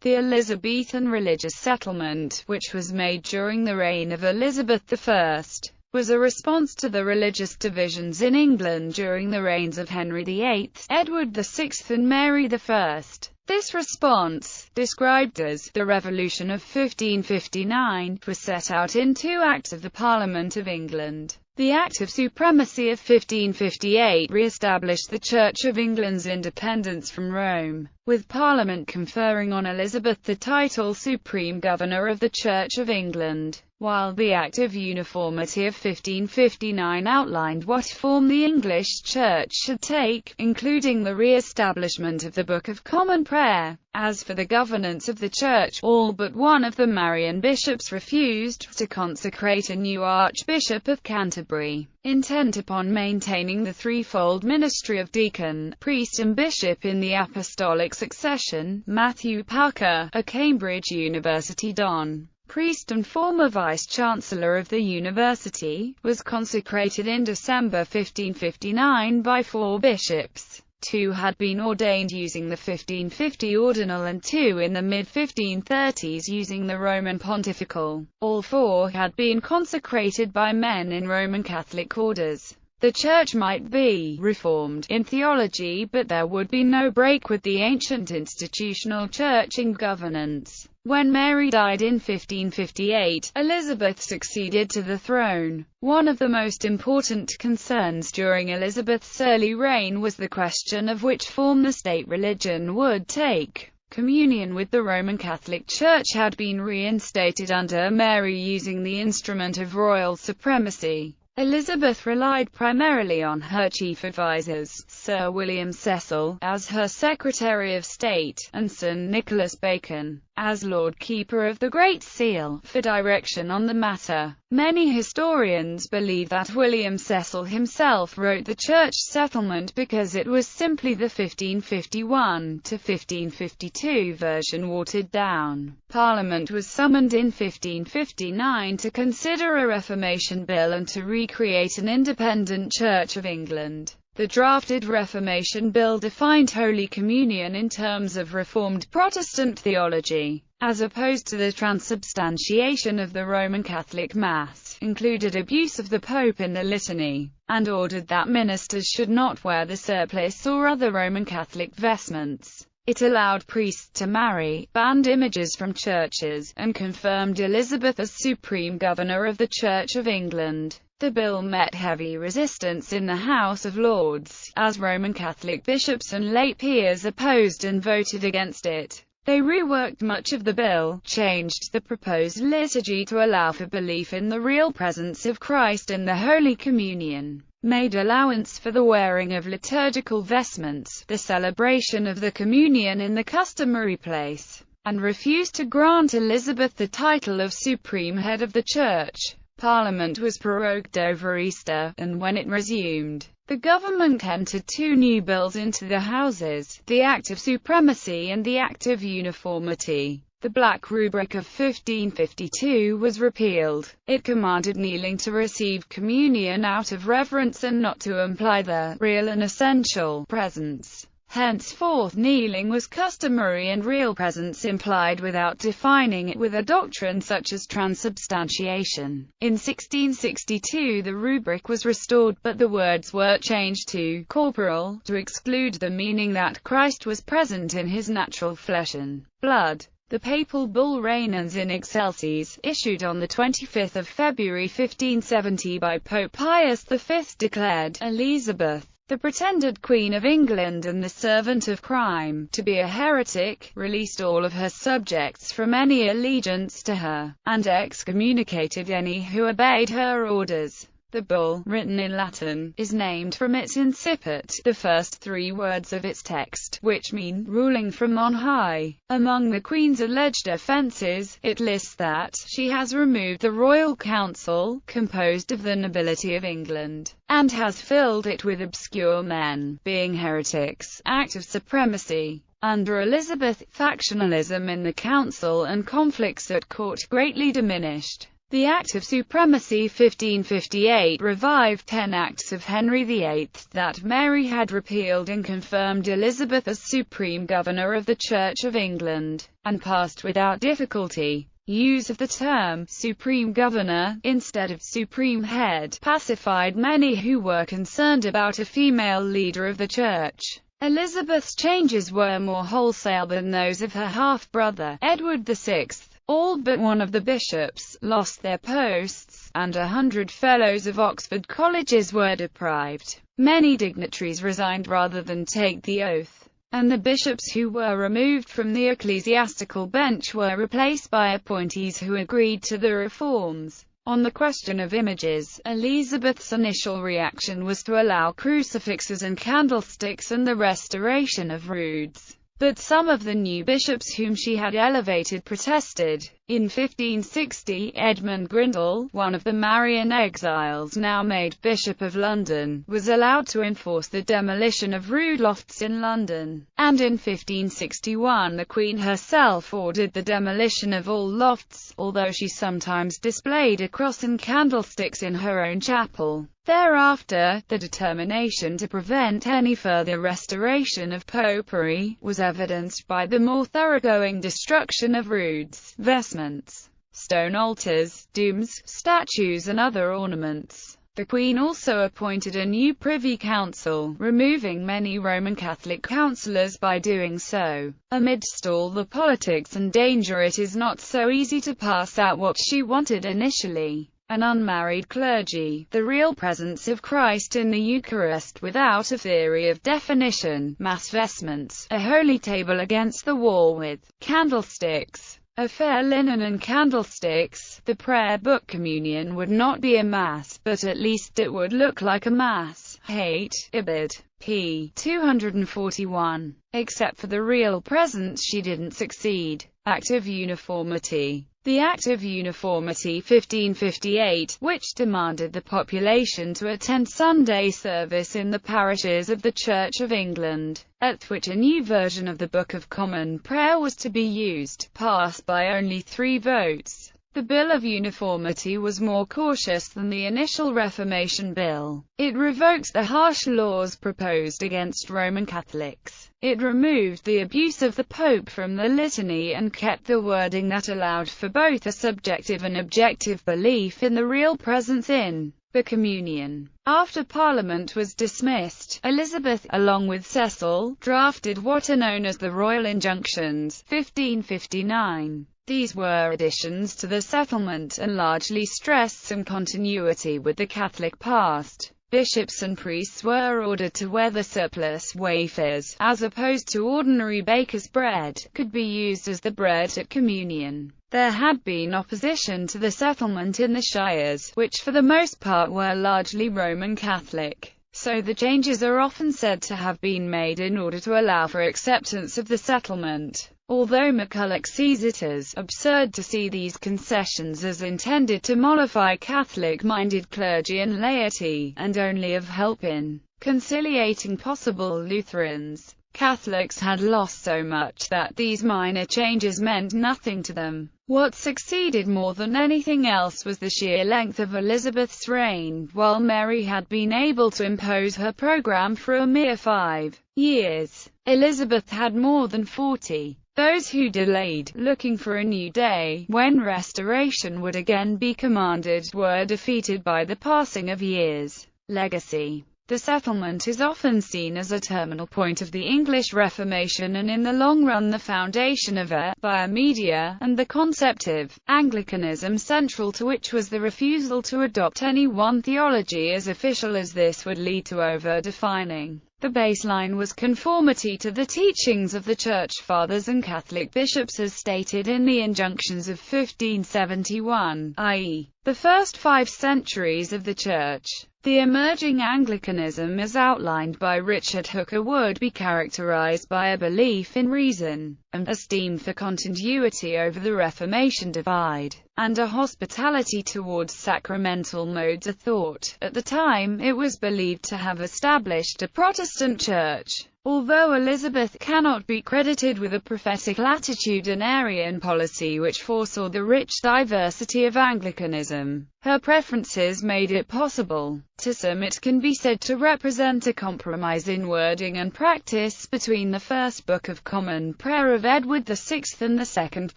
The Elizabethan religious settlement, which was made during the reign of Elizabeth I, was a response to the religious divisions in England during the reigns of Henry VIII, Edward VI and Mary I. This response, described as the Revolution of 1559, was set out in two acts of the Parliament of England. The Act of Supremacy of 1558 re-established the Church of England's independence from Rome, with Parliament conferring on Elizabeth the title Supreme Governor of the Church of England, while the Act of Uniformity of 1559 outlined what form the English Church should take, including the re-establishment of the Book of Common Prayer. As for the governance of the Church, all but one of the Marian bishops refused to consecrate a new Archbishop of Canterbury, intent upon maintaining the threefold ministry of deacon, priest and bishop in the apostolic succession. Matthew Parker, a Cambridge University don, priest and former vice-chancellor of the university, was consecrated in December 1559 by 4 bishops. 2 had been ordained using the 1550 ordinal and 2 in the mid-1530s using the Roman pontifical. All 4 had been consecrated by men in Roman Catholic orders. The Church might be reformed in theology, but there would be no break with the ancient institutional Church in governance. When Mary died in 1558, Elizabeth succeeded to the throne. One of the most important concerns during Elizabeth's early reign was the question of which form the state religion would take. Communion with the Roman Catholic Church had been reinstated under Mary using the instrument of royal supremacy. Elizabeth relied primarily on her chief advisers, Sir William Cecil, as her Secretary of State, and Sir Nicholas Bacon, as Lord Keeper of the Great Seal, for direction on the matter. Many historians believe that William Cecil himself wrote the church settlement because it was simply the 1551 to 1552 version watered down. Parliament was summoned in 1559 to consider a Reformation bill and to recreate an independent Church of England. The drafted Reformation Bill defined Holy Communion in terms of Reformed Protestant theology, as opposed to the transubstantiation of the Roman Catholic Mass, included abuse of the Pope in the Litany, and ordered that ministers should not wear the surplice or other Roman Catholic vestments. It allowed priests to marry, banned images from churches, and confirmed Elizabeth as Supreme Governor of the Church of England. The bill met heavy resistance in the House of Lords, as Roman Catholic bishops and lay peers opposed and voted against it. They reworked much of the bill, changed the proposed liturgy to allow for belief in the real presence of Christ in the Holy Communion, made allowance for the wearing of liturgical vestments, the celebration of the communion in the customary place, and refused to grant Elizabeth the title of Supreme Head of the Church. Parliament was prorogued over Easter, and when it resumed, the government entered 2 new bills into the Houses, the Act of Supremacy and the Act of Uniformity. The Black Rubric of 1552 was repealed. It commanded kneeling to receive communion out of reverence and not to imply the real and essential presence. Henceforth kneeling was customary and real presence implied without defining it with a doctrine such as transubstantiation. In 1662 the rubric was restored, but the words were changed to corporal, to exclude the meaning that Christ was present in his natural flesh and blood. The papal bull Regnans in Excelsis, issued on 25 February 1570 by Pope Pius V, declared Elizabeth, the pretended Queen of England and the servant of crime, to be a heretic, released all of her subjects from any allegiance to her, and excommunicated any who obeyed her orders. The bull, written in Latin, is named from its incipit, the first 3 words of its text, which mean, ruling from on high. Among the Queen's alleged offences, it lists that she has removed the Royal Council, composed of the nobility of England, and has filled it with obscure men, being heretics. Act of Supremacy. Under Elizabeth, factionalism in the council and conflicts at court greatly diminished. The Act of Supremacy 1558 revived 10 acts of Henry VIII that Mary had repealed and confirmed Elizabeth as Supreme Governor of the Church of England, and passed without difficulty. Use of the term Supreme Governor instead of Supreme Head pacified many who were concerned about a female leader of the Church. Elizabeth's changes were more wholesale than those of her half-brother, Edward VI. All but one of the bishops lost their posts, and 100 fellows of Oxford colleges were deprived. Many dignitaries resigned rather than take the oath, and the bishops who were removed from the ecclesiastical bench were replaced by appointees who agreed to the reforms. On the question of images, Elizabeth's initial reaction was to allow crucifixes and candlesticks and the restoration of roods. But some of the new bishops whom she had elevated protested. In 1560, Edmund Grindal, one of the Marian exiles now made Bishop of London, was allowed to enforce the demolition of rood lofts in London, and in 1561 the Queen herself ordered the demolition of all lofts, although she sometimes displayed a cross and candlesticks in her own chapel. Thereafter, the determination to prevent any further restoration of popery was evidenced by the more thoroughgoing destruction of roods, vestments, stone altars, domes, statues and other ornaments. The Queen also appointed a new Privy Council, removing many Roman Catholic councillors by doing so. Amidst all the politics and danger, it is not so easy to pass out what she wanted initially: an unmarried clergy, the real presence of Christ in the Eucharist without a theory of definition, mass vestments, a holy table against the wall with candlesticks, a fair linen and candlesticks. The prayer book communion would not be a mass, but at least it would look like a mass. Hate, Ibid. p. 241. Except for the real presence she didn't succeed. Act of Uniformity. The Act of Uniformity 1558, which demanded the population to attend Sunday service in the parishes of the Church of England, at which a new version of the Book of Common Prayer was to be used, passed by only 3 votes. The Bill of Uniformity was more cautious than the initial Reformation Bill. It revoked the harsh laws proposed against Roman Catholics. It removed the abuse of the Pope from the litany and kept the wording that allowed for both a subjective and objective belief in the real presence in the communion. After Parliament was dismissed, Elizabeth, along with Cecil, drafted what are known as the Royal Injunctions, 1559. These were additions to the settlement and largely stressed some continuity with the Catholic past. Bishops and priests were ordered to wear the surplus wafers, as opposed to ordinary baker's bread, could be used as the bread at communion. There had been opposition to the settlement in the shires, which for the most part were largely Roman Catholic, so the changes are often said to have been made in order to allow for acceptance of the settlement. Although McCulloch sees it as absurd to see these concessions as intended to mollify Catholic-minded clergy and laity, and only of help in conciliating possible Lutherans, Catholics had lost so much that these minor changes meant nothing to them. What succeeded more than anything else was the sheer length of Elizabeth's reign. While Mary had been able to impose her program for a mere 5 years, Elizabeth had more than 40. Those who delayed, looking for a new day, when restoration would again be commanded, were defeated by the passing of years. Legacy. The settlement is often seen as a terminal point of the English Reformation and in the long run the foundation of it, via media, and the concept of Anglicanism, central to which was the refusal to adopt any one theology as official, as this would lead to over-defining. The baseline was conformity to the teachings of the Church Fathers and Catholic bishops as stated in the Injunctions of 1571, i.e., the first 5 centuries of the Church. The emerging Anglicanism as outlined by Richard Hooker would be characterized by a belief in reason, and esteem for continuity over the Reformation divide, and a hospitality towards sacramental modes of thought. At the time, it was believed to have established a Protestant church. Although Elizabeth cannot be credited with a prophetic latitudinarian policy which foresaw the rich diversity of Anglicanism, her preferences made it possible. To some it can be said to represent a compromise in wording and practice between the First Book of Common Prayer of Edward VI and the Second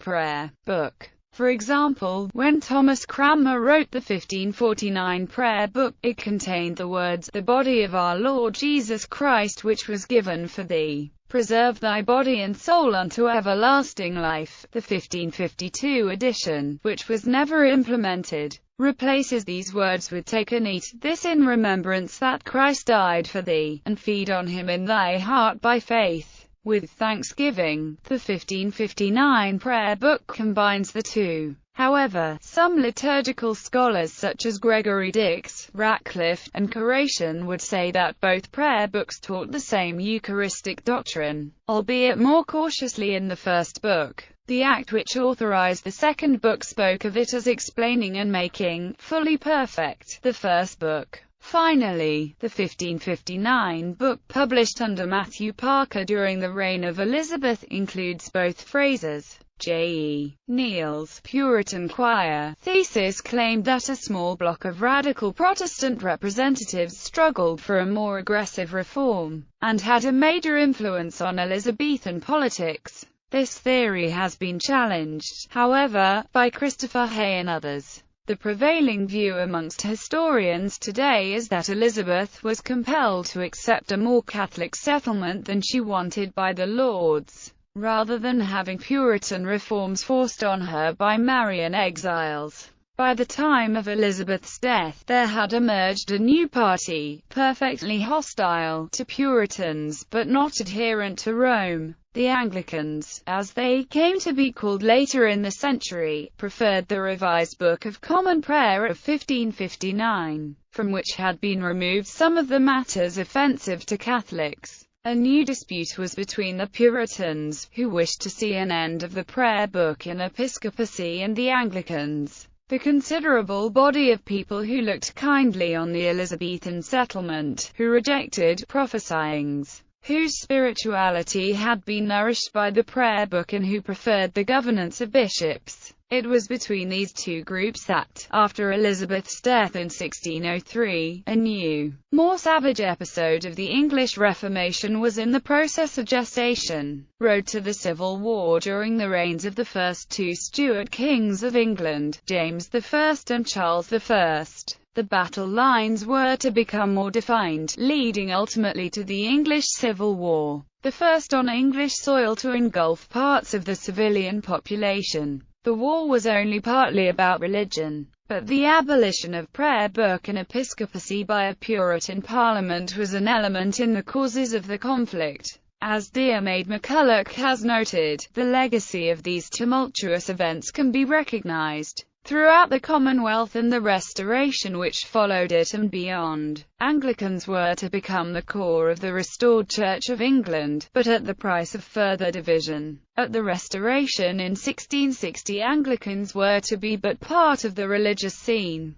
Prayer Book. For example, when Thomas Cranmer wrote the 1549 Prayer Book, it contained the words, "The body of our Lord Jesus Christ which was given for thee, preserve thy body and soul unto everlasting life." The 1552 edition, which was never implemented, replaces these words with "Take and eat this in remembrance that Christ died for thee, and feed on him in thy heart by faith, with thanksgiving." The 1559 Prayer Book combines the two. However, some liturgical scholars such as Gregory Dix, Ratcliffe, and Caratian would say that both prayer books taught the same Eucharistic doctrine, albeit more cautiously in the first book. The Act which authorized the second book spoke of it as explaining and making fully perfect the first book. Finally, the 1559 book, published under Matthew Parker during the reign of Elizabeth, includes both phrases. J.E. Neal's Puritan Choir thesis claimed that a small block of radical Protestant representatives struggled for a more aggressive reform, and had a major influence on Elizabethan politics. This theory has been challenged, however, by Christopher Hay and others. The prevailing view amongst historians today is that Elizabeth was compelled to accept a more Catholic settlement than she wanted by the Lords, rather than having Puritan reforms forced on her by Marian exiles. By the time of Elizabeth's death, there had emerged a new party, perfectly hostile to Puritans, but not adherent to Rome. The Anglicans, as they came to be called later in the century, preferred the Revised Book of Common Prayer of 1559, from which had been removed some of the matters offensive to Catholics. A new dispute was between the Puritans, who wished to see an end of the prayer book in episcopacy, and the Anglicans, the considerable body of people who looked kindly on the Elizabethan settlement, who rejected prophesyings, whose spirituality had been nourished by the prayer book, and who preferred the governance of bishops. It was between these two groups that, after Elizabeth's death in 1603, a new, more savage episode of the English Reformation was in the process of gestation. Road to the Civil War during the reigns of the first two Stuart kings of England, James I and Charles I. The battle lines were to become more defined, leading ultimately to the English Civil War, the first on English soil to engulf parts of the civilian population. The war was only partly about religion, but the abolition of prayer book and episcopacy by a Puritan parliament was an element in the causes of the conflict. As Diarmaid MacCulloch has noted, the legacy of these tumultuous events can be recognized throughout the Commonwealth and the Restoration which followed it and beyond. Anglicans were to become the core of the restored Church of England, but at the price of further division. At the Restoration in 1660, Anglicans were to be but part of the religious scene.